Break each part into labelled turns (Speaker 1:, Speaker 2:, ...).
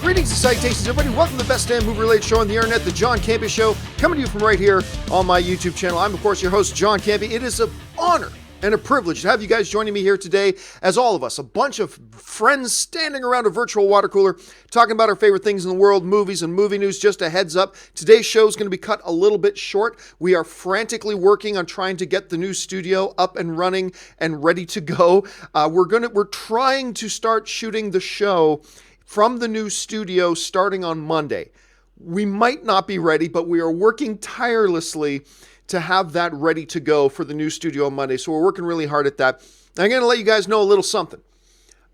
Speaker 1: Greetings and salutations, everybody. Welcome to the best damn movie-related show on the internet, the John Campea Show, coming to you from right here on my YouTube channel. I'm, of course, your host, John Campea. It is an honor and a privilege to have you guys joining me here today, as all of us, a bunch of friends standing around a virtual water cooler, talking about our favorite things in the world, movies and movie news. Just a heads up, today's show is going to be cut a little bit short. We are frantically working on trying to get the new studio up and running and ready to go. We're trying to start shooting the show from the new studio starting on Monday. We might not be ready, but we are working tirelessly to have that ready to go for the new studio on Monday. So we're working really hard at that. I'm going to let you guys know a little something.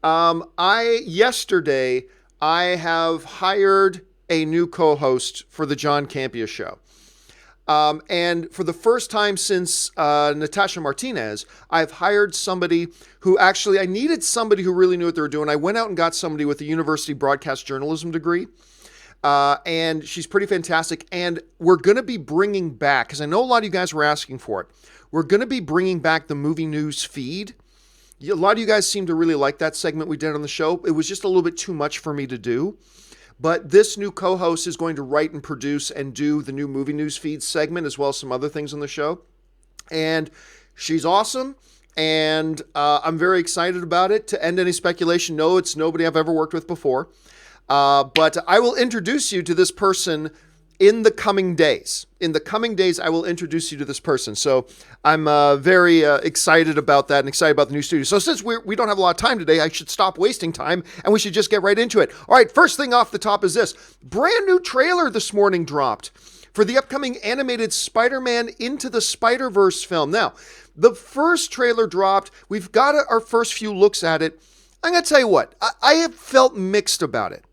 Speaker 1: Yesterday, I have hired a new co-host for the John Campea Show. And for the first time since Natasha Martinez, I've hired somebody who actually, I needed somebody who really knew what they were doing. I went out and got somebody with a university broadcast journalism degree. And she's pretty fantastic. And we're going to be bringing back, because I know a lot of you guys were asking for it, we're going to be bringing back the movie news feed. A lot of you guys seem to really like that segment we did on the show. It was just a little bit too much for me to do. But this new co-host is going to write and produce and do the new movie news feed segment, as well as some other things on the show. And she's awesome. And I'm very excited about it. To end any speculation, no, it's nobody I've ever worked with before. But I will introduce you to this person in the coming days. In the coming days, I will introduce you to this person. So I'm very excited about that and excited about the new studio. So since we don't have a lot of time today, I should stop wasting time and we should just get right into it. All right, first thing off the top is this. Brand new trailer this morning dropped for the upcoming animated Spider-Man Into the Spider-Verse film. Now, the first trailer dropped. We've got our first few looks at it. I'm going to tell you what, I have felt mixed about it.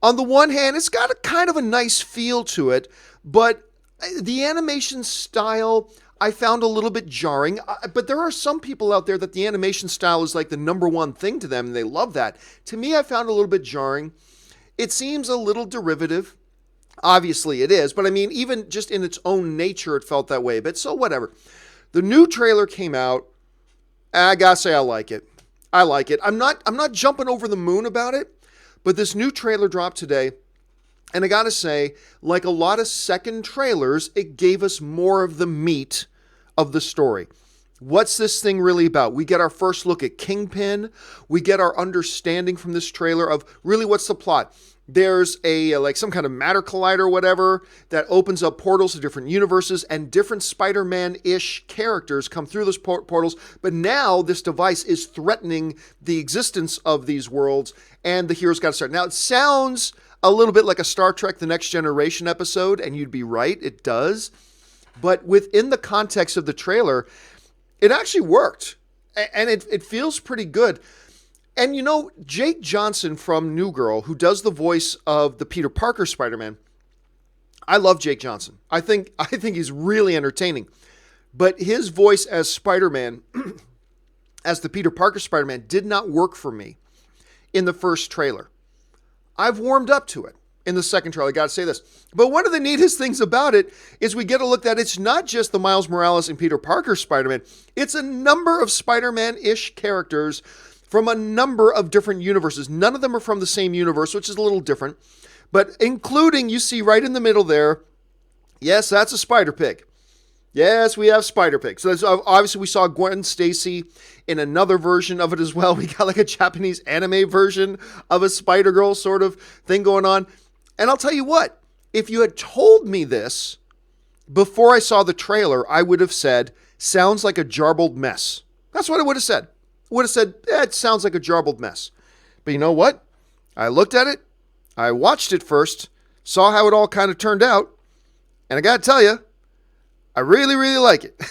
Speaker 1: On the one hand, it's got a kind of a nice feel to it, but the animation style I found a little bit jarring. But there are some people out there that the animation style is like the number one thing to them, and they love that. To me, I found it a little bit jarring. It seems a little derivative. Obviously, it is, but I mean, even just in its own nature, it felt that way. But so whatever. The new trailer came out. I gotta say, I like it. I'm not jumping over the moon about it. But this new trailer dropped today, and I gotta say, like a lot of second trailers, it gave us more of the meat of the story. What's this thing really about? We get our first look at Kingpin. We get our understanding from this trailer of really what's the plot. There's like some kind of matter collider or whatever that opens up portals to different universes, and different Spider-Man-ish characters come through those portals. But now this device is threatening the existence of these worlds, and the heroes got to start. Now, it sounds a little bit like a Star Trek The Next Generation episode, and you'd be right, it does. But within the context of the trailer, it actually worked, and it feels pretty good. And you know, Jake Johnson from New Girl, who does the voice of the Peter Parker Spider-Man, I love Jake Johnson. I think he's really entertaining. But his voice as Spider-Man, as the Peter Parker Spider-Man, did not work for me in the first trailer. I've warmed up to it in the second trailer, I gotta say this. But one of the neatest things about it is we get a look that it's not just the Miles Morales and Peter Parker Spider-Man, it's a number of Spider-Man-ish characters from a number of different universes. None of them are from the same universe, which is a little different. But including, you see right in the middle there, yes, that's a Spider-Pig. Yes, we have Spider-Pig. So that's, obviously we saw Gwen Stacy in another version of it as well. We got like a Japanese anime version of a Spider-Girl sort of thing going on. And I'll tell you what, if you had told me this before I saw the trailer, I would have said, sounds like a jarbled mess. That's what I would have said. Would have said, it sounds like a jarbled mess. But you know what? I looked at it, I watched it first, saw how it all kind of turned out, and I got to tell you, I really, really like it.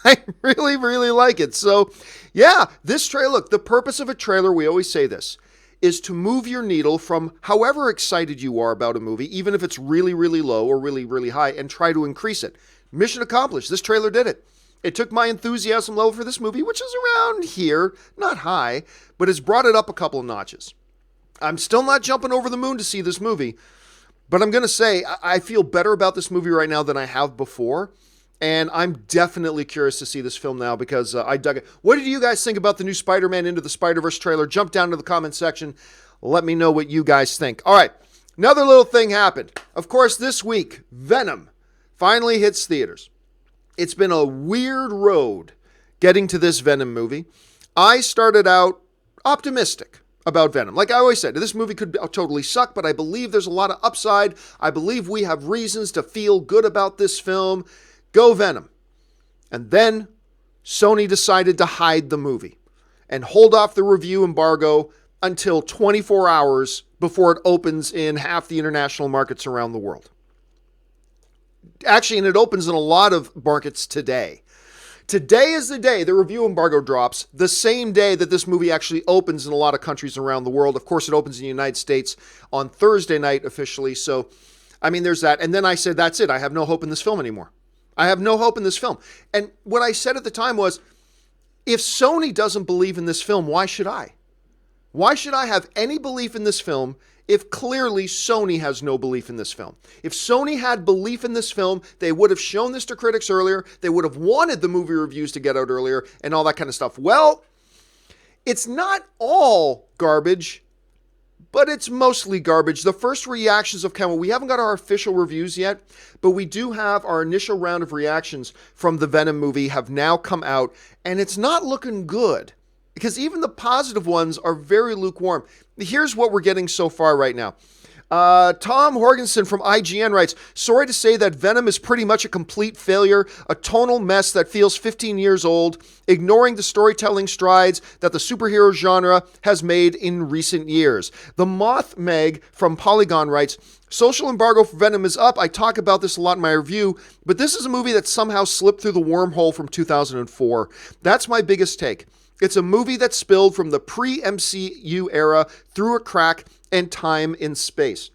Speaker 1: I really, really like it. So, yeah, this trailer, look, the purpose of a trailer, we always say this, is to move your needle from however excited you are about a movie, even if it's really, really low or really, really high, and try to increase it. Mission accomplished. This trailer did it. It took my enthusiasm level for this movie, which is around here, not high, but has brought it up a couple of notches. I'm still not jumping over the moon to see this movie, but I'm going to say I feel better about this movie right now than I have before, and I'm definitely curious to see this film now because I dug it. What did you guys think about the new Spider-Man Into the Spider-Verse trailer? Jump down to the comment section. Let me know what you guys think. All right, another little thing happened. Of course, this week, Venom finally hits theaters. It's been a weird road getting to this Venom movie. I started out optimistic about Venom. Like I always said, this movie could totally suck, but I believe there's a lot of upside. I believe we have reasons to feel good about this film. Go Venom. And then Sony decided to hide the movie and hold off the review embargo until 24 hours before it opens in half the international markets around the world. Actually, and it opens in a lot of markets today. Today is the day the review embargo drops, the same day that this movie actually opens in a lot of countries around the world. Of course, it opens in the United States on Thursday night officially. So, I mean, there's that. And then I said, that's it. I have no hope in this film anymore. I have no hope in this film. And what I said at the time was, if Sony doesn't believe in this film, why should I? Why should I have any belief in this film if clearly Sony has no belief in this film? If Sony had belief in this film, they would have shown this to critics earlier. They would have wanted the movie reviews to get out earlier and all that kind of stuff. Well, it's not all garbage, but it's mostly garbage. The first reactions of Campea, we haven't got our official reviews yet, but we do have our initial round of reactions from the Venom movie have now come out, and it's not looking good. Because even the positive ones are very lukewarm. Here's what we're getting so far right now. Tom Jorgensen from IGN writes, sorry to say that Venom is pretty much a complete failure, a tonal mess that feels 15 years old, ignoring the storytelling strides that the superhero genre has made in recent years. The Moth Meg from Polygon writes, social embargo for Venom is up. I talk about this a lot in my review, but this is a movie that somehow slipped through the wormhole from 2004. That's my biggest take. It's a movie that spilled from the pre-MCU era through a crack and time in space.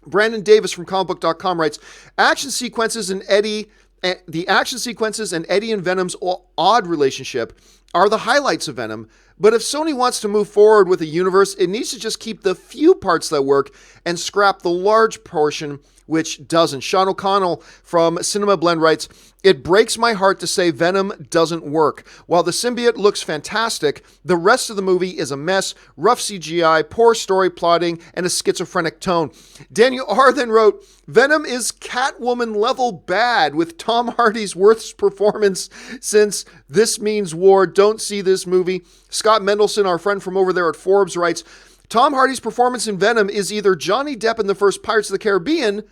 Speaker 1: Brandon Davis from comicbook.com writes, the action sequences and Eddie and Venom's odd relationship are the highlights of Venom, but if Sony wants to move forward with a universe, it needs to just keep the few parts that work and scrap the large portion which doesn't. Sean O'Connell from Cinema Blend writes, it breaks my heart to say Venom doesn't work. While the symbiote looks fantastic, the rest of the movie is a mess, rough CGI, poor story plotting, and a schizophrenic tone. Daniel R. then wrote, Venom is Catwoman level bad with Tom Hardy's worst performance since This Means War. Don't see this movie. Scott Mendelson, our friend from over there at Forbes, writes, Tom Hardy's performance in Venom is either Johnny Depp in the first Pirates of the Caribbean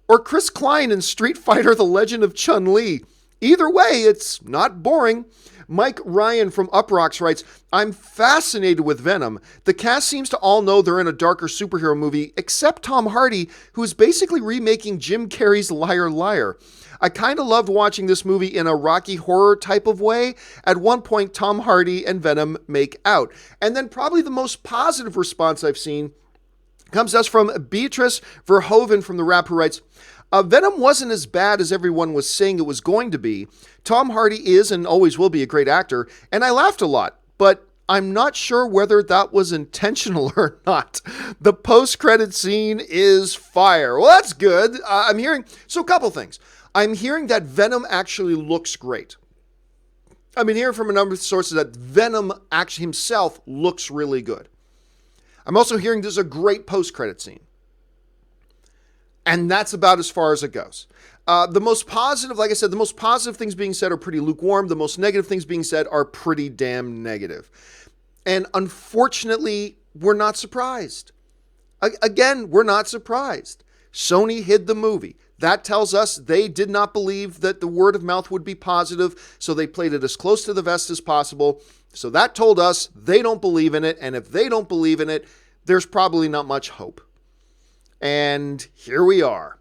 Speaker 1: or Chris Klein in Street Fighter: The Legend of Chun-Li. Either way, it's not boring. Mike Ryan from Uprocks writes, I'm fascinated with Venom. The cast seems to all know they're in a darker superhero movie, except Tom Hardy, who is basically remaking Jim Carrey's Liar Liar. I kind of loved watching this movie in a Rocky Horror type of way. At one point, Tom Hardy and Venom make out. And then probably the most positive response I've seen comes to us from Beatrice Verhoeven from The Wrap, who writes, Venom wasn't as bad as everyone was saying it was going to be. Tom Hardy is and always will be a great actor, and I laughed a lot, but I'm not sure whether that was intentional or not. The post-credit scene is fire. Well, that's good. I'm hearing, so a couple things. I'm hearing that Venom actually looks great. I've been hearing from a number of sources that Venom actually himself looks really good. I'm also hearing there's a great post-credit scene. And that's about as far as it goes. The most positive, like I said, the most positive things being said are pretty lukewarm. The most negative things being said are pretty damn negative. And unfortunately, we're not surprised. Again, we're not surprised. Sony hid the movie. That tells us they did not believe that the word of mouth would be positive, so they played it as close to the vest as possible. So that told us they don't believe in it, and if they don't believe in it, there's probably not much hope. And here we are.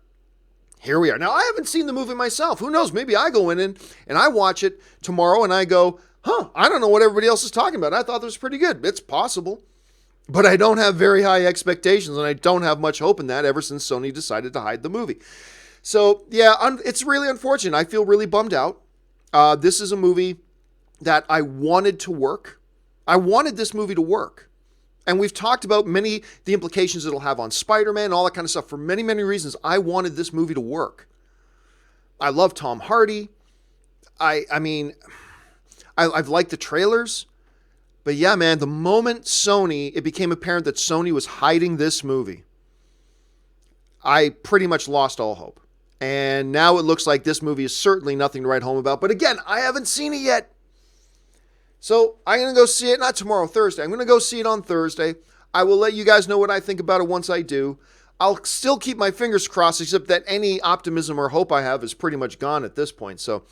Speaker 1: Now, I haven't seen the movie myself. Who knows? Maybe I go in and I watch it tomorrow and I go, I don't know what everybody else is talking about. I thought this was pretty good. It's possible. But I don't have very high expectations, and I don't have much hope in that ever since Sony decided to hide the movie. So, yeah, it's really unfortunate. I feel really bummed out. This is a movie that I wanted to work. I wanted this movie to work. And we've talked about the implications it'll have on Spider-Man, all that kind of stuff. For many, many reasons, I wanted this movie to work. I love Tom Hardy. I've liked the trailers. But yeah, man, the moment it became apparent that Sony was hiding this movie, I pretty much lost all hope. And now it looks like this movie is certainly nothing to write home about. But again, I haven't seen it yet. So I'm going to go see it, not tomorrow, Thursday. I'm going to go see it on Thursday. I will let you guys know what I think about it once I do. I'll still keep my fingers crossed, except that any optimism or hope I have is pretty much gone at this point. So,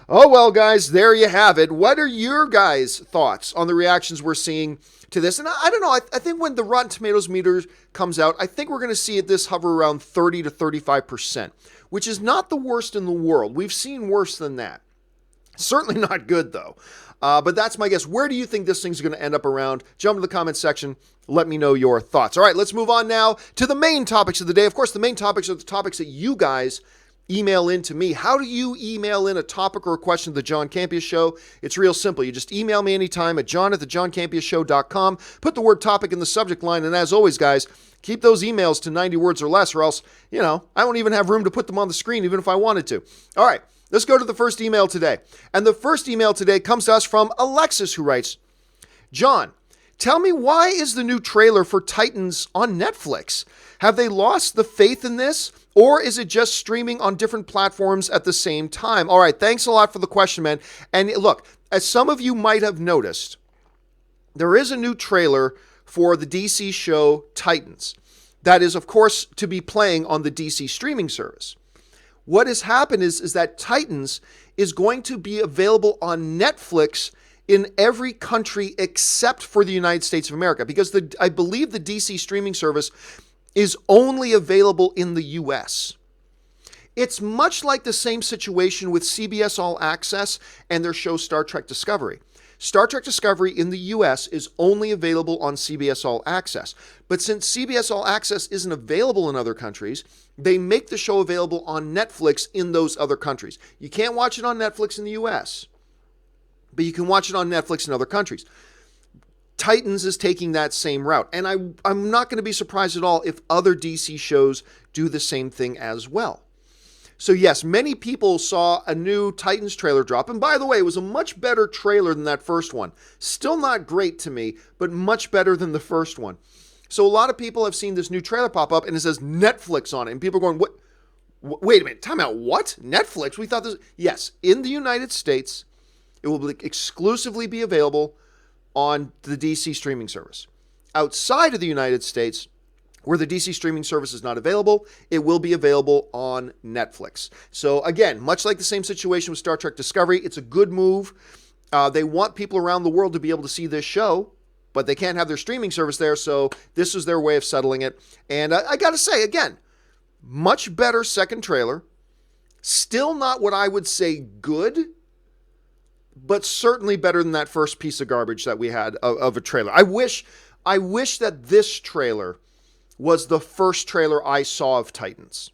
Speaker 1: oh well, guys, there you have it. What are your guys' thoughts on the reactions we're seeing to this? And I don't know. I think when the Rotten Tomatoes meter comes out, I think we're going to see this hover around 30 to 35%, which is not the worst in the world. We've seen worse than that. Certainly not good, though. But that's my guess. Where do you think this thing's going to end up around? Jump to the comments section. Let me know your thoughts. All right, let's move on now to the main topics of the day. Of course, the main topics are the topics that you guys email in to me. How do you email in a topic or a question to the John Campea Show? It's real simple. You just email me anytime at john@thejohncampeashow.com. Put the word topic in the subject line. And as always, guys, keep those emails to 90 words or less, or else, I won't even have room to put them on the screen, even if I wanted to. All right. Let's go to the first email today. And the first email today comes to us from Alexis, who writes, John, tell me, why is the new trailer for Titans on Netflix? Have they lost the faith in this? Or is it just streaming on different platforms at the same time? All right, thanks a lot for the question, man. And look, as some of you might have noticed, there is a new trailer for the DC show Titans. That is, of course, to be playing on the DC streaming service. What has happened is that Titans is going to be available on Netflix in every country except for the United States of America, because I believe the DC streaming service is only available in the US. It's much like the same situation with CBS All Access and their show Star Trek Discovery. Star Trek Discovery in the US is only available on CBS All Access. But since CBS All Access isn't available in other countries, they make the show available on Netflix in those other countries. You can't watch it on Netflix in the US, but you can watch it on Netflix in other countries. Titans is taking that same route. And I'm not going to be surprised at all if other DC shows do the same thing as well. So yes, many people saw a new Titans trailer drop. And by the way, it was a much better trailer than that first one. Still not great to me, but much better than the first one. So a lot of people have seen this new trailer pop up and it says Netflix on it. And people are going, what? Wait a minute, time out, what? Netflix? We thought this... Yes, in the United States, it will exclusively be available on the DC streaming service. Outside of the United States, where the DC streaming service is not available, it will be available on Netflix. So again, much like the same situation with Star Trek Discovery, it's a good move. They want people around the world to be able to see this show, but they can't have their streaming service there, so this is their way of settling it. And I got to say, again, much better second trailer. Still not what I would say good, but certainly better than that first piece of garbage that we had of a trailer. I wish that this trailer was the first trailer I saw of Titans.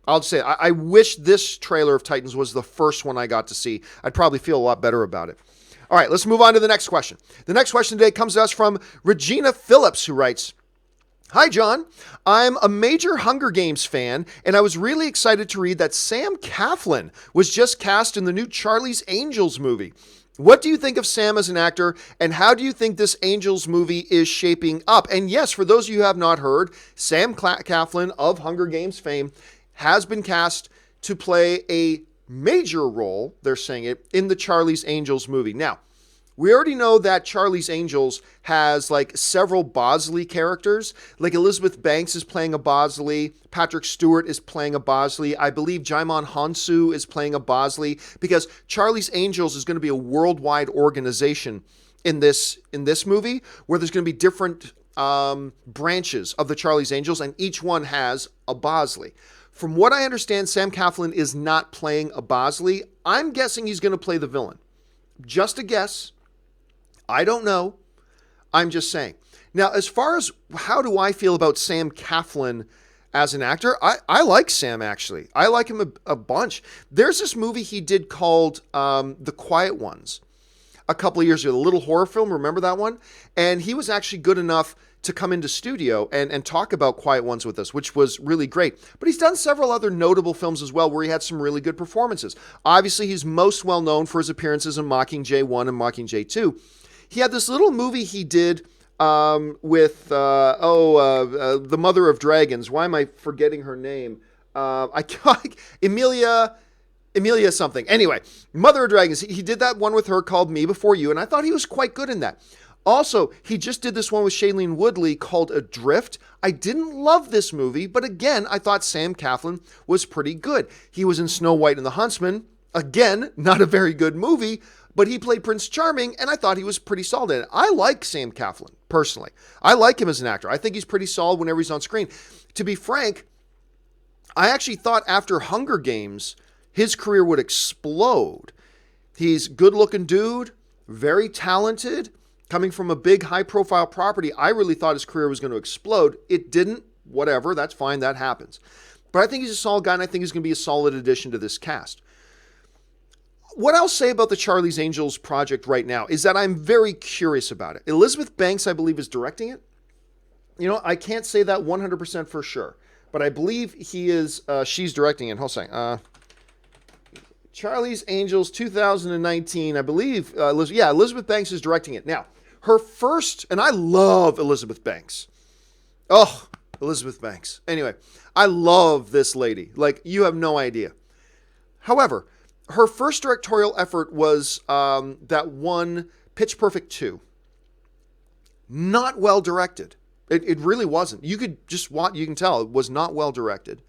Speaker 1: I'll just say, I wish this trailer of Titans was the first one I got to see. I'd probably feel a lot better about it. All right, let's move on to the next question. The next question today comes to us from Regina Phillips, who writes, Hi, John. I'm a major Hunger Games fan, and I was really excited to read that Sam Caflin was just cast in the new Charlie's Angels movie. What do you think of Sam as an actor, and how do you think this Angels movie is shaping up? And yes, for those of you who have not heard, Sam Caflin of Hunger Games fame has been cast to play a major role, they're saying it, in the Charlie's Angels movie. Now, we already know that Charlie's Angels has like several Bosley characters. Like Elizabeth Banks is playing a Bosley. Patrick Stewart is playing a Bosley. I believe Jaimon Hansu is playing a Bosley, because Charlie's Angels is going to be a worldwide organization in this movie, where there's going to be different branches of the Charlie's Angels, and each one has a Bosley. From what I understand, Sam Caflin is not playing a Bosley. I'm guessing he's going to play the villain. Just a guess. I don't know. I'm just saying. Now, as far as how do I feel about Sam Caflin as an actor, I like Sam, actually. I like him a bunch. There's this movie he did called The Quiet Ones a couple of years ago, a little horror film. Remember that one? And he was actually good enough to come into studio and talk about Quiet Ones with us, which was really great. But he's done several other notable films as well, where he had some really good performances. Obviously, he's most well known for his appearances in Mockingjay 1 and Mockingjay 2. He had this little movie he did with the Mother of Dragons. Why am I forgetting her name? Emilia something. Anyway, Mother of Dragons. He did that one with her called Me Before You, and I thought he was quite good in that. Also, he just did this one with Shailene Woodley called Adrift. I didn't love this movie, but again, I thought Sam Claflin was pretty good. He was in Snow White and the Huntsman. Again, not a very good movie, but he played Prince Charming, and I thought he was pretty solid in it. I like Sam Claflin, personally. I like him as an actor. I think he's pretty solid whenever he's on screen. To be frank, I actually thought after Hunger Games, his career would explode. He's a good-looking dude, very talented, coming from a big, high-profile property. I really thought his career was going to explode. It didn't. Whatever. That's fine. That happens. But I think he's a solid guy, and I think he's going to be a solid addition to this cast. What I'll say about the Charlie's Angels project right now is that I'm very curious about it. Elizabeth Banks, I believe, is directing it. You know, I can't say that 100% for sure, but I believe she's directing it. Hold on a second. Charlie's Angels 2019, I believe, Elizabeth Banks is directing it. Now, her first, and I love Elizabeth Banks. Oh, Elizabeth Banks. Anyway, I love this lady. Like, you have no idea. However, her first directorial effort was that one, Pitch Perfect 2. Not well directed. It really wasn't. You could just watch, you can tell it was not well directed,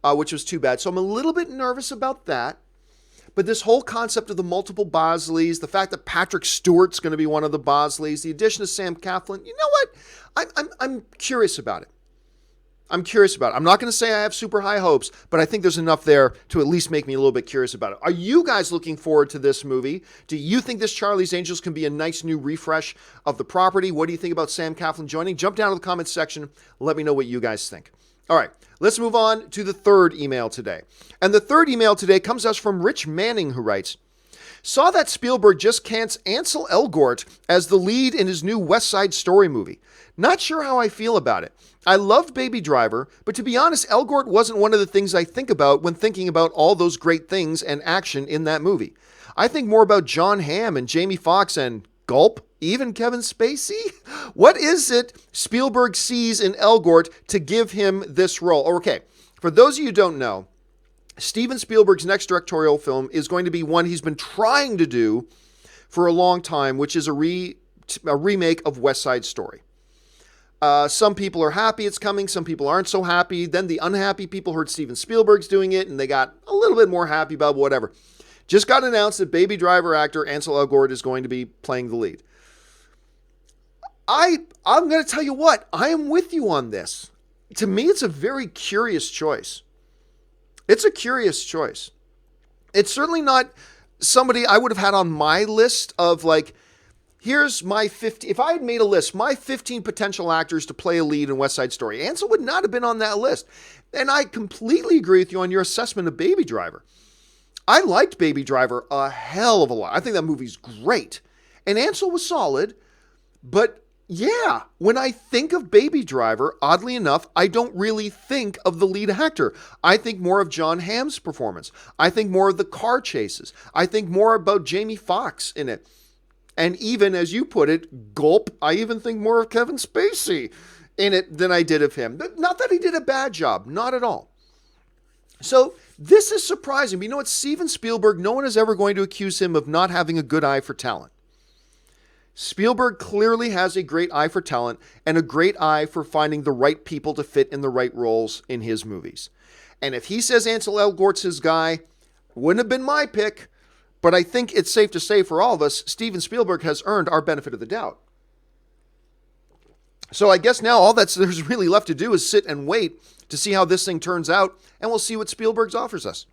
Speaker 1: which was too bad. So I'm a little bit nervous about that. But this whole concept of the multiple Bosleys, the fact that Patrick Stewart's going to be one of the Bosleys, the addition of Sam Claflin, you know what? I'm curious about it. I'm curious about it. I'm not going to say I have super high hopes, but I think there's enough there to at least make me a little bit curious about it. Are you guys looking forward to this movie? Do you think this Charlie's Angels can be a nice new refresh of the property? What do you think about Sam Claflin joining? Jump down to the comments section. Let me know what you guys think. All right, let's move on to the third email today. And the third email today comes to us from Rich Manning, who writes, saw that Spielberg just cast Ansel Elgort as the lead in his new West Side Story movie. Not sure how I feel about it. I loved Baby Driver, but to be honest, Elgort wasn't one of the things I think about when thinking about all those great things and action in that movie. I think more about John Hamm and Jamie Foxx and gulp, even Kevin Spacey? What is it Spielberg sees in Elgort to give him this role? Okay, for those of you who don't know, Steven Spielberg's next directorial film is going to be one he's been trying to do for a long time, which is a remake of West Side Story. Some people are happy it's coming. Some people aren't so happy. Then the unhappy people heard Steven Spielberg's doing it, and they got a little bit more happy about whatever. Just got announced that Baby Driver actor Ansel Elgort is going to be playing the lead. I'm going to tell you what, I am with you on this. To me, it's a very curious choice. It's a curious choice. It's certainly not somebody I would have had on my list of like, here's my 50, if I had made a list, my 15 potential actors to play a lead in West Side Story, Ansel would not have been on that list. And I completely agree with you on your assessment of Baby Driver. I liked Baby Driver a hell of a lot. I think that movie's great. And Ansel was solid, but yeah, when I think of Baby Driver, oddly enough, I don't really think of the lead actor. I think more of John Hamm's performance. I think more of the car chases. I think more about Jamie Foxx in it. And even, as you put it, gulp, I even think more of Kevin Spacey in it than I did of him. Not that he did a bad job, not at all. So this is surprising. But you know what? Steven Spielberg, no one is ever going to accuse him of not having a good eye for talent. Spielberg clearly has a great eye for talent and a great eye for finding the right people to fit in the right roles in his movies. And if he says Ansel Elgort's his guy, wouldn't have been my pick, but I think it's safe to say for all of us, Steven Spielberg has earned our benefit of the doubt. So I guess now all that's there's really left to do is sit and wait to see how this thing turns out, and we'll see what Spielberg offers us.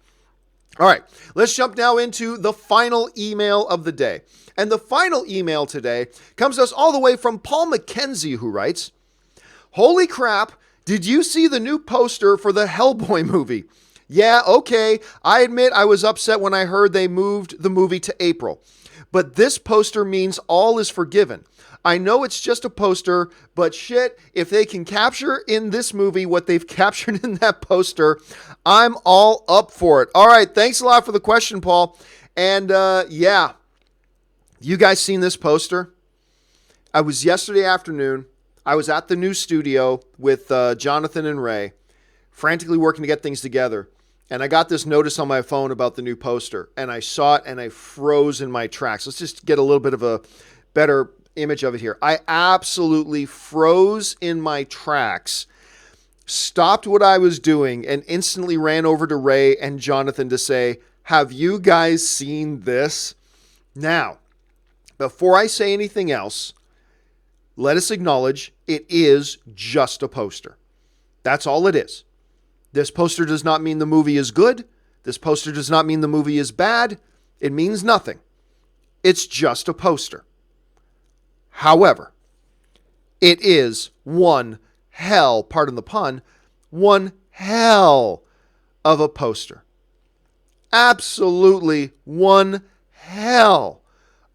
Speaker 1: All right, let's jump now into the final email of the day. And the final email today comes to us all the way from Paul McKenzie, who writes, holy crap, did you see the new poster for the Hellboy movie? Yeah, okay, I admit I was upset when I heard they moved the movie to April. But this poster means all is forgiven. I know it's just a poster, but shit, if they can capture in this movie what they've captured in that poster, I'm all up for it. All right, thanks a lot for the question, Paul. And yeah, you guys seen this poster? I was yesterday afternoon. I was at the new studio with Jonathan and Ray, frantically working to get things together. And I got this notice on my phone about the new poster. And I saw it and I froze in my tracks. Let's just get a little bit of a better image of it here. I absolutely froze in my tracks, stopped what I was doing, and instantly ran over to Ray and Jonathan to say, have you guys seen this? Now, before I say anything else, let us acknowledge it is just a poster. That's all it is. This poster does not mean the movie is good. This poster does not mean the movie is bad. It means nothing. It's just a poster. However, it is one hell, pardon the pun, one hell of a poster. Absolutely one hell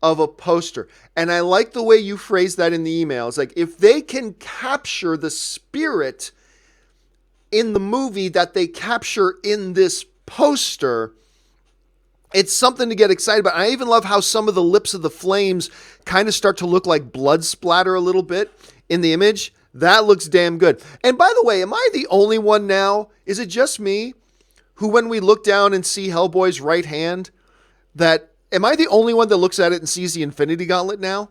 Speaker 1: of a poster. And I like the way you phrased that in the email. It's like, if they can capture the spirit in the movie that they capture in this poster, it's something to get excited about. I even love how some of the lips of the flames kind of start to look like blood splatter a little bit in the image. That looks damn good. And by the way, am I the only one now? Is it just me who, when we look down and see Hellboy's right hand, am I the only one that looks at it and sees the Infinity Gauntlet now?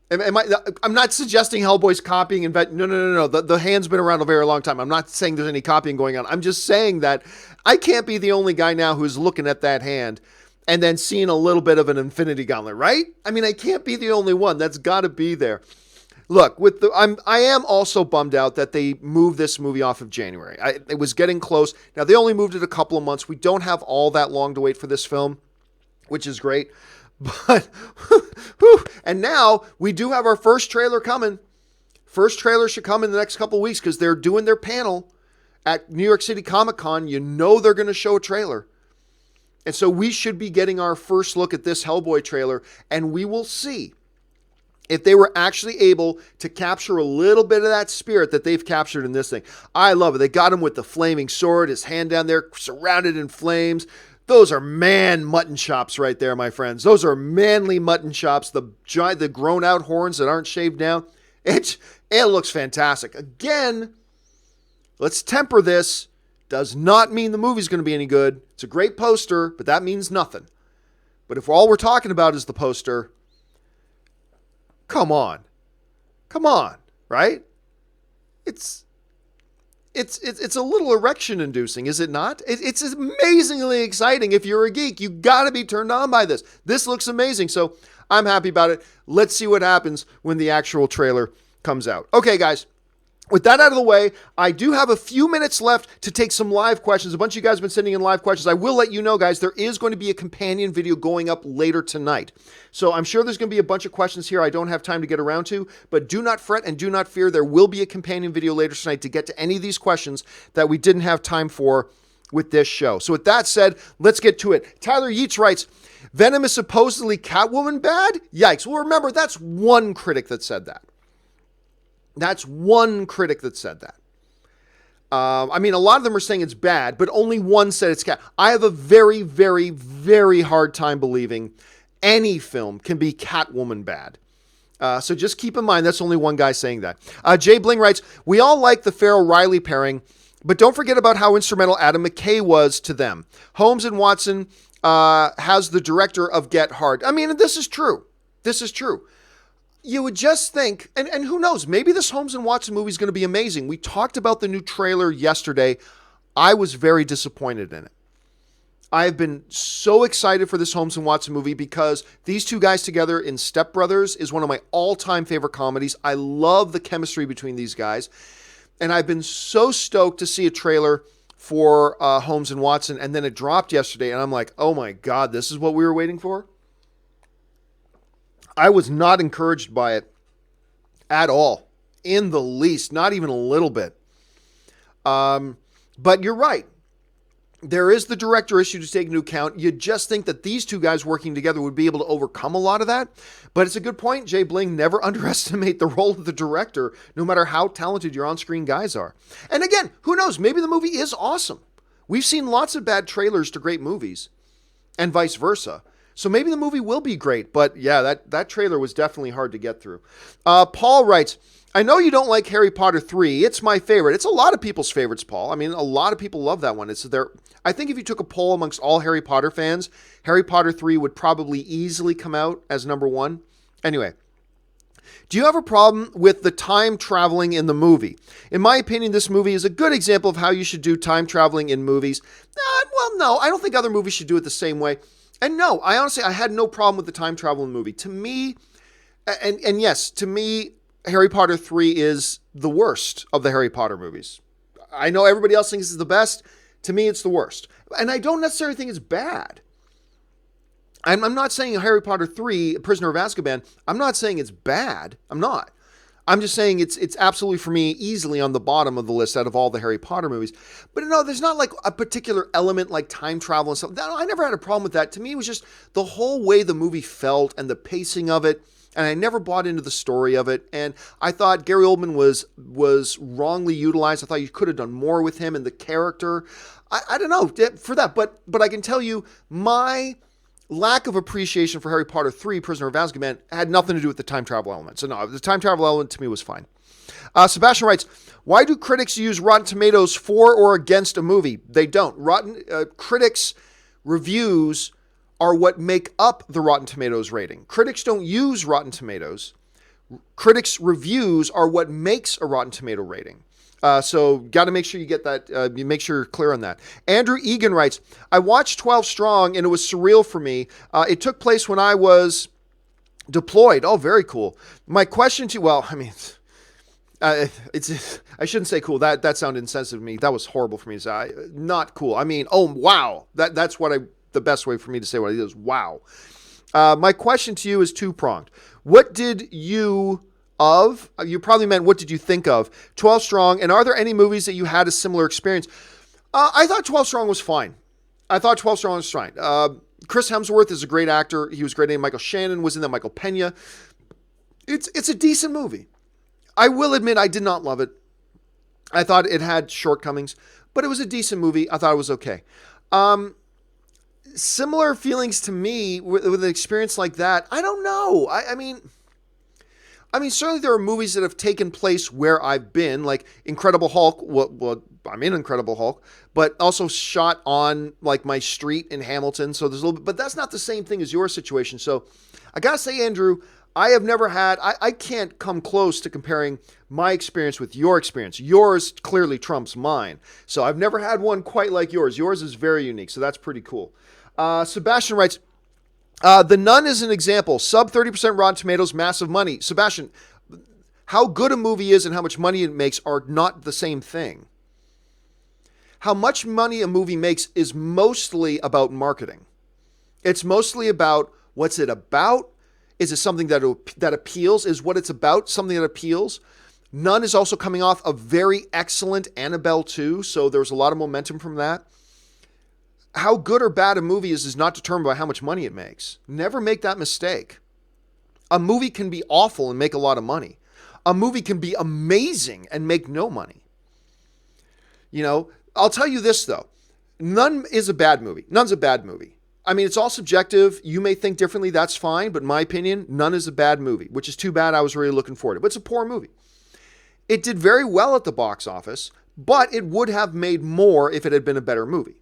Speaker 1: I'm not suggesting Hellboy's copying. No. The hand's been around a very long time. I'm not saying there's any copying going on. I'm just saying that I can't be the only guy now who's looking at that hand and then seeing a little bit of an Infinity Gauntlet, right? I mean, I can't be the only one. That's got to be there. Look, I am also bummed out that they moved this movie off of January. It was getting close. Now, they only moved it a couple of months. We don't have all that long to wait for this film, which is great. But, and now we do have our first trailer coming. First trailer should come in the next couple of weeks because they're doing their panel at New York City Comic Con. You know they're going to show a trailer. And so we should be getting our first look at this Hellboy trailer, and we will see if they were actually able to capture a little bit of that spirit that they've captured in this thing. I love it. They got him with the flaming sword, his hand down there surrounded in flames. Those are man mutton chops right there, my friends. Those are manly mutton chops. The grown out horns that aren't shaved down. It looks fantastic. Again, let's temper this. Does not mean the movie's going to be any good. It's a great poster, but that means nothing. But if all we're talking about is the poster, come on, right? It's a little erection inducing, is it not? It's amazingly exciting. If you're a geek, you got to be turned on by this. This looks amazing. So I'm happy about it. Let's see what happens when the actual trailer comes out. Okay, guys. With that out of the way, I do have a few minutes left to take some live questions. A bunch of you guys have been sending in live questions. I will let you know, guys, there is going to be a companion video going up later tonight. So I'm sure there's going to be a bunch of questions here I don't have time to get around to, but do not fret and do not fear. There will be a companion video later tonight to get to any of these questions that we didn't have time for with this show. So with that said, let's get to it. Tyler Yeats writes, Venom is supposedly Catwoman bad? Yikes. Well, remember, that's one critic that said that. That's one critic that said that. I mean, a lot of them are saying it's bad, but only one said it's cat. I have a very, very, very hard time believing any film can be Catwoman bad. So just keep in mind, that's only one guy saying that. Jay Bling writes, we all like the Farrell-Riley pairing, but don't forget about how instrumental Adam McKay was to them. Holmes and Watson has the director of Get Hard. I mean, this is true. This is true. You would just think, and who knows, maybe this Holmes and Watson movie is going to be amazing. We talked about the new trailer yesterday. I was very disappointed in it. I have been so excited for this Holmes and Watson movie because these two guys together in Step Brothers is one of my all-time favorite comedies. I love the chemistry between these guys. And I've been so stoked to see a trailer for Holmes and Watson, and then it dropped yesterday, and I'm like, oh my God, this is what we were waiting for? I was not encouraged by it at all, in the least, not even a little bit. But you're right. There is the director issue to take into account. You just think that these two guys working together would be able to overcome a lot of that. But it's a good point, Jay Bling. Never underestimate the role of the director, no matter how talented your on-screen guys are. And again, who knows? Maybe the movie is awesome. We've seen lots of bad trailers to great movies, and vice versa. So maybe the movie will be great, but yeah, that trailer was definitely hard to get through. Paul writes, I know you don't like Harry Potter 3. It's my favorite. It's a lot of people's favorites, Paul. I mean, a lot of people love that one. I think if you took a poll amongst all Harry Potter fans, Harry Potter 3 would probably easily come out as number one. Anyway, do you have a problem with the time traveling in the movie? In my opinion, this movie is a good example of how you should do time traveling in movies. Well, no, I don't think other movies should do it the same way. And no, I had no problem with the time travel in the movie. To me, and yes, to me, Harry Potter 3 is the worst of the Harry Potter movies. I know everybody else thinks it's the best. To me, it's the worst. And I don't necessarily think it's bad. I'm not saying Harry Potter 3, Prisoner of Azkaban, I'm not saying it's bad. I'm not. I'm just saying it's absolutely, for me, easily on the bottom of the list out of all the Harry Potter movies. But no, there's not like a particular element like time travel and stuff. I never had a problem with that. To me, it was just the whole way the movie felt and the pacing of it. And I never bought into the story of it. And I thought Gary Oldman was wrongly utilized. I thought you could have done more with him and the character. I don't know for that. But I can tell you my lack of appreciation for Harry Potter 3, Prisoner of Azkaban, had nothing to do with the time travel element. So no, the time travel element to me was fine. Sebastian writes, why do critics use Rotten Tomatoes for or against a movie? They don't. Critics' reviews are what make up the Rotten Tomatoes rating. Critics don't use Rotten Tomatoes. Critics' reviews are what makes a Rotten Tomato rating. So got to make sure you get that, you make sure you're clear on that. Andrew Egan writes, I watched 12 Strong and it was surreal for me. It took place when I was deployed. Oh, very cool. My question to, well, I mean, I shouldn't say cool. That sounded insensitive to me. That was horrible for me to say. Not cool. I mean, oh, wow. That's the best way for me to say what it is. Wow. My question to you is two-pronged. What did you probably meant what did you think of 12 Strong, and are there any movies that you had a similar experience? I thought 12 Strong was fine. Chris Hemsworth is a great actor. He was great in Michael Shannon, was in that Michael Pena. It's a decent movie. I will admit I did not love it. I thought it had shortcomings, but it was a decent movie. I thought it was okay. Similar feelings to me with an experience like that. I don't know. I mean, certainly there are movies that have taken place where I've been, like Incredible Hulk. Well, I'm in Incredible Hulk, but also shot on like my street in Hamilton. So there's a little bit, but that's not the same thing as your situation. So I gotta say, Andrew, I have never had, I can't come close to comparing my experience with your experience. Yours clearly trumps mine. So I've never had one quite like yours. Yours is very unique. So that's pretty cool. Sebastian writes, The Nun is an example. Sub 30% Rotten Tomatoes, massive money. Sebastian, how good a movie is and how much money it makes are not the same thing. How much money a movie makes is mostly about marketing. It's mostly about what's it about. Is it something that appeals? Is what it's about something that appeals? Nun is also coming off a very excellent Annabelle 2, so there's a lot of momentum from that. How good or bad a movie is not determined by how much money it makes. Never make that mistake. A movie can be awful and make a lot of money. A movie can be amazing and make no money. You know, I'll tell you this though. Nun is a bad movie. Nun's a bad movie. I mean, it's all subjective. You may think differently. That's fine. But in my opinion, Nun is a bad movie, which is too bad. I was really looking forward to it. But it's a poor movie. It did very well at the box office, but it would have made more if it had been a better movie.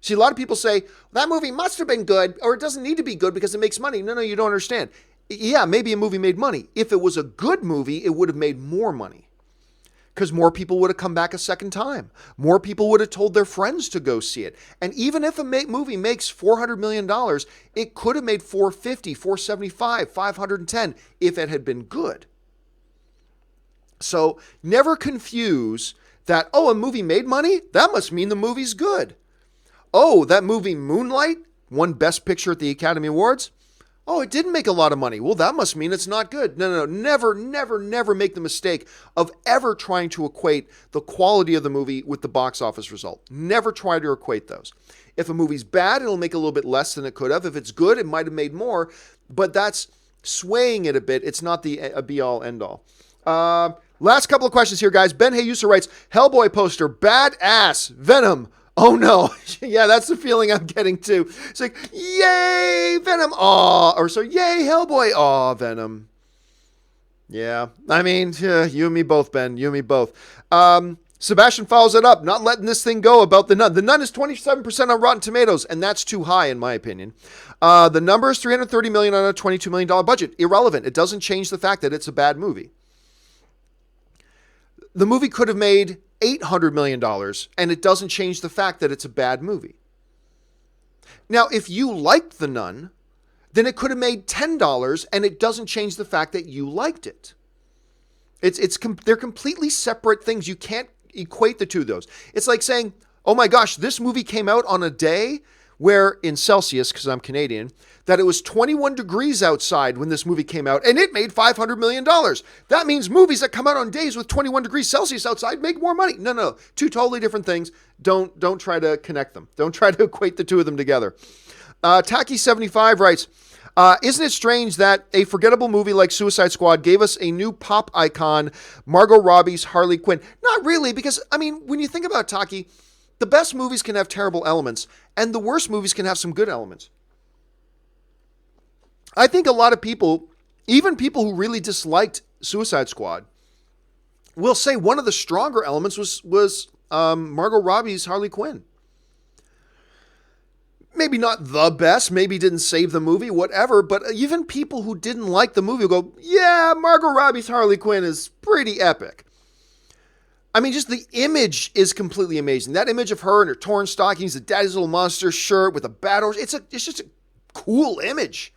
Speaker 1: See, a lot of people say, that movie must have been good, or it doesn't need to be good because it makes money. No, you don't understand. Yeah, maybe a movie made money. If it was a good movie, it would have made more money. Because more people would have come back a second time. More people would have told their friends to go see it. And even if a movie makes $400 million, it could have made $450, $475, $510 if it had been good. So never confuse that, oh, a movie made money? That must mean the movie's good. Oh, that movie Moonlight won Best Picture at the Academy Awards? Oh, it didn't make a lot of money. Well, that must mean it's not good. No. Never make the mistake of ever trying to equate the quality of the movie with the box office result. Never try to equate those. If a movie's bad, it'll make a little bit less than it could have. If it's good, it might have made more, but that's swaying it a bit. It's not a be-all, end-all. Last couple of questions here, guys. Ben Hayusa writes, Hellboy poster, badass. Venom, Oh no. Yeah, that's the feeling I'm getting too. It's like, yay, Venom. Aw. Or so, yay, Hellboy. Aw, Venom. Yeah. I mean, yeah, you and me both, Ben. You and me both. Sebastian follows it up, not letting this thing go about The Nun. The Nun is 27% on Rotten Tomatoes, and that's too high in my opinion. The number is $330 million on a $22 million budget. Irrelevant. It doesn't change the fact that it's a bad movie. The movie could have made $800 million, and it doesn't change the fact that it's a bad movie. Now, if you liked The Nun, then it could have made $10, and it doesn't change the fact that you liked it. They're completely separate things. You can't equate the two of those. It's like saying, oh my gosh, this movie came out on a day where in Celsius, because I'm Canadian, that it was 21 degrees outside when this movie came out, and it made $500 million. That means movies that come out on days with 21 degrees Celsius outside make more money. No. Two totally different things. Don't try to connect them. Don't try to equate the two of them together. Tacky75 writes, isn't it strange that a forgettable movie like Suicide Squad gave us a new pop icon, Margot Robbie's Harley Quinn? Not really, because, I mean, when you think about Taki, the best movies can have terrible elements, and the worst movies can have some good elements. I think a lot of people, even people who really disliked Suicide Squad, will say one of the stronger elements was Margot Robbie's Harley Quinn. Maybe not the best, maybe didn't save the movie, whatever, but even people who didn't like the movie will go, yeah, Margot Robbie's Harley Quinn is pretty epic. I mean, just the image is completely amazing. That image of her in her torn stockings, the Daddy's Little Monster shirt with a bat horse, it's just a cool image.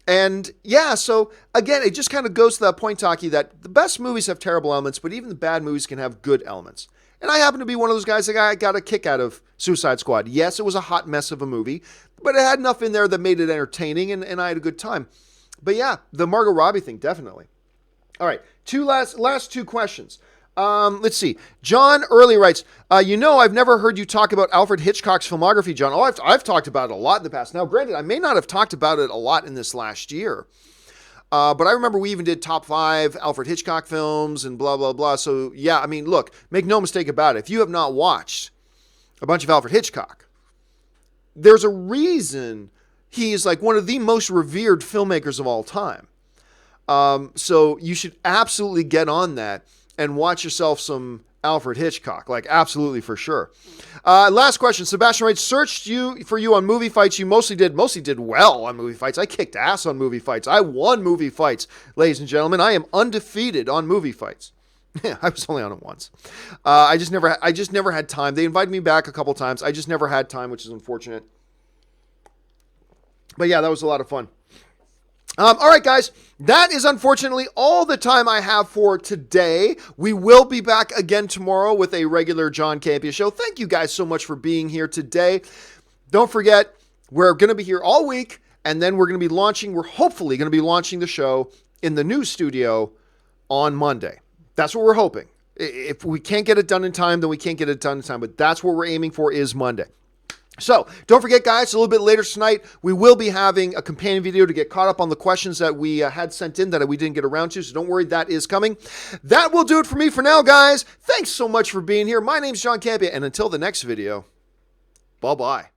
Speaker 1: And yeah, so again, it just kind of goes to that point, Taki, that the best movies have terrible elements, but even the bad movies can have good elements. And I happen to be one of those guys that got a kick out of Suicide Squad. Yes, it was a hot mess of a movie, but it had enough in there that made it entertaining, and I had a good time. But yeah, the Margot Robbie thing, definitely. All right, last two questions. Let's see. John Early writes, I've never heard you talk about Alfred Hitchcock's filmography, John. Oh, I've talked about it a lot in the past. Now, granted, I may not have talked about it a lot in this last year. But I remember we even did top 5 Alfred Hitchcock films and blah, blah, blah. So yeah, I mean, look, make no mistake about it. If you have not watched a bunch of Alfred Hitchcock, there's a reason he is like one of the most revered filmmakers of all time. So you should absolutely get on that and watch yourself some Alfred Hitchcock, like absolutely for sure. Last question. Sebastian writes, searched for you on movie fights. You mostly did well on movie fights. I kicked ass on movie fights. I won movie fights, ladies and gentlemen. I am undefeated on movie fights. Yeah, I was only on it once. I just never had time. They invited me back a couple times. I just never had time, which is unfortunate. But yeah, that was a lot of fun. All right, guys, that is unfortunately all the time I have for today. We will be back again tomorrow with a regular John Campea show. Thank you guys so much for being here today. Don't forget, we're going to be here all week, and then we're hopefully going to be launching the show in the new studio on Monday. That's what we're hoping. If we can't get it done in time, then we can't get it done in time, but that's what we're aiming for is Monday. So, don't forget, guys, a little bit later tonight, we will be having a companion video to get caught up on the questions that we had sent in that we didn't get around to, so don't worry, that is coming. That will do it for me for now, guys. Thanks so much for being here. My name's John Campea, and until the next video, bye-bye.